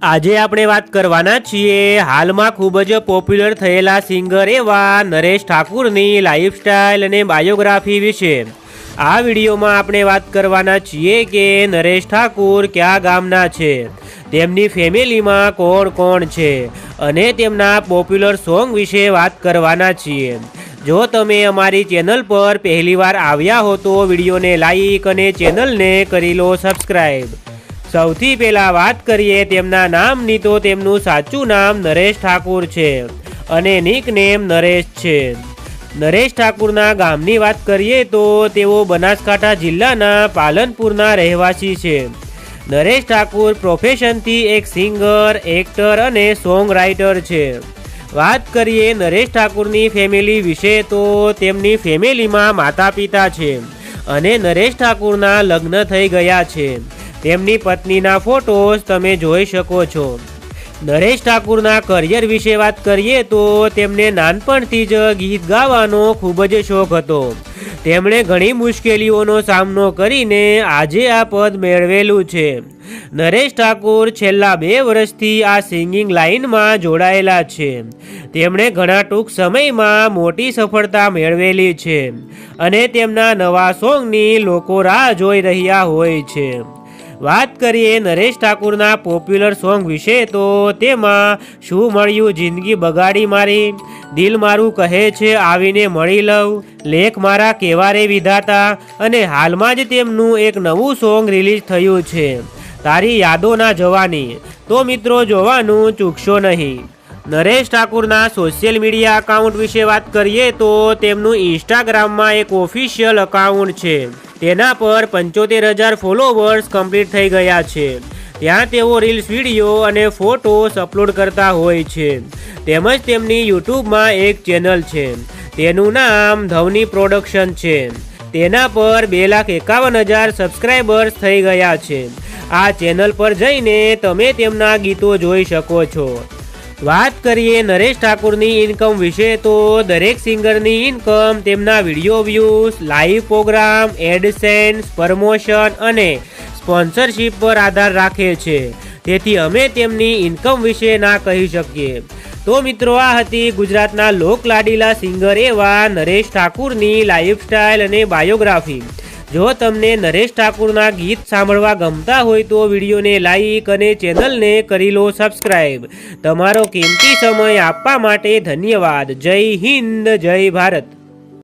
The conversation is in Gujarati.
આજે આપણે વાત કરવાના છીએ હાલમાં ખૂબ જ પોપ્યુલર થયેલા સિંગર એવા નરેશ ઠાકુરની લાઈફસ્ટાઈલ અને બાયોગ્રાફી વિશે આ વિડીયોમાં આપણે વાત કરવાના છીએ કે નરેશ ઠાકુર કયા ગામના છે, તેમની ફેમિલીમાં કોણ કોણ છે અને તેમના પોપ્યુલર સોંગ વિશે વાત કરવાના છીએ। જો તમે અમારી ચેનલ પર પહેલીવાર આવ્યા હો તો વિડીયોને લાઈક અને ચેનલને કરી લો સબસ્ક્રાઈબ। સૌથી પહેલા વાત કરીએ તેમના નામની તો તેમનું સાચું નામ નરેશ ઠાકુર છે અને નિકનેમ નરેશ છે। નરેશ ઠાકુરના ગામની વાત કરીએ તો તેઓ બનાસકાંઠા જિલ્લાના પાલનપુરના રહેવાસી છે। નરેશ ઠાકુર પ્રોફેશનથી એક સિંગર, એક્ટર અને સોંગ રાઇટર છે। વાત કરીએ નરેશ ઠાકુરની ફેમિલી વિશે તો તેમની ફેમિલીમાં માતા પિતા છે અને નરેશ ઠાકુરના લગ્ન થઈ ગયા છે। તેમની પત્નીના ફોટોઝ તમે જોઈ શકો છો। નરેશ ઠાકુરના કરિયર વિશે વાત કરીએ તો તેમને નાનપણથી જ ગીત ગાવાનો ખૂબ જ શોખ હતો। તેમણે ઘણી મુશ્કેલીઓનો સામનો કરીને આજે આ પદ મેળવેલું છે। નરેશ ઠાકુર છેલ્લા 2 વર્ષથી આ સિંગિંગ લાઇનમાં જોડાયેલા છે। તેમણે ઘણા ટૂંક સમયમાં મોટી સફળતા મેળવેલી છે અને તેમના નવા સોંગની લોકો રાહ જોઈ રહ્યા હોય છે। વાત કરીએ નરેશ ઠાકુરના પોપ્યુલર સોંગ વિશે તો તેમાં શું મળ્યું જિંદગી બગાડી મારી, દિલ મારું કહે છે આવીને મળી લઉં, લેખ મારા કેવા રે વિધાતા અને હાલમાં જ તેમનું એક નવું સોંગ રિલીઝ થયું છે તારી યાદો ના જવાની। તો મિત્રો જોવાનું ચૂકશો નહીં। નરેશ ઠાકુરના સોશિયલ મીડિયા અકાઉન્ટ વિશે વાત કરીએ તો તેમનું ઇન્સ્ટાગ્રામમાં એક ઓફિશિયલ અકાઉન્ટ છે। તેના પર 75,000 ફોલોવર્સ કમ્પ્લીટ થઈ ગયા છે। ત્યાં તેઓ રીલ્સ, વિડીયો અને ફોટોસ અપલોડ કરતા હોય છે। તેમજ તેમની યુટ્યુબમાં એક ચેનલ છે, તેનું નામ ધવની પ્રોડક્શન છે। તેના પર 2,51,000 સબસ્ક્રાઈબર્સ થઈ ગયા છે। આ ચેનલ પર જઈને તમે તેમના ગીતો જોઈ શકો છો। વાત કરીએ નરેશ ઠાકુરની ઇન્કમ વિશે તો દરેક સિંગરની ઇન્કમ તેમના video views, live program, AdSense, promotion અને સ્પોન્સરશિપ પર આધાર રાખે છે। તેથી અમે તેમની ઇન્કમ વિશે ના કહી શકીએ। તો મિત્રો આ હતી ગુજરાતના લોકલાડીલા સિંગર એવા નરેશ ઠાકુરની લાઈફસ્ટાઈલ અને બાયોગ્રાફી। જો તમને નરેશ ઠાકુરના ગીત સાંભળવા ગમતા હોય તો વિડીયોને લાઈક અને ચેનલને કરી લો સબસ્ક્રાઈબ। તમારો કિંમતી સમય આપવા માટે ધન્યવાદ। જય હિન્દ, જય ભારત।